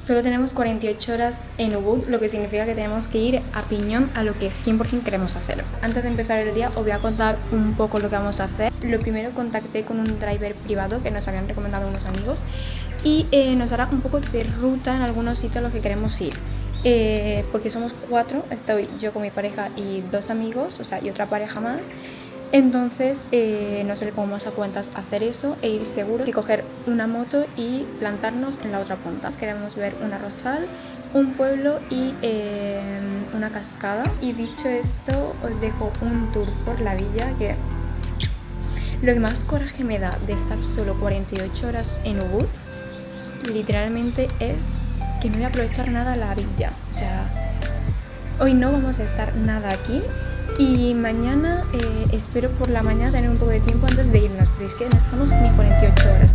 Solo tenemos 48 horas en Ubud, lo que significa que tenemos que ir a piñón a lo que 100% queremos hacer. Antes de empezar el día os voy a contar un poco lo que vamos a hacer. Lo primero, contacté con un driver privado que nos habían recomendado unos amigos y nos hará un poco de ruta en algunos sitios a los que queremos ir. Porque somos 4, estoy yo con mi pareja y 2 amigos, o sea, y otra pareja más. Entonces no sé cómo vamos a cuentas hacer eso e ir seguros y coger una moto y plantarnos en la otra punta. Queremos ver un arrozal, un pueblo y una cascada. Y dicho esto, os dejo un tour por la villa que lo que más coraje me da de estar solo 48 horas en Ubud literalmente es que no voy a aprovechar nada la villa. O sea, hoy no vamos a estar nada aquí. Y mañana espero por la mañana tener un poco de tiempo antes de irnos, pero es que no estamos ni 48 horas.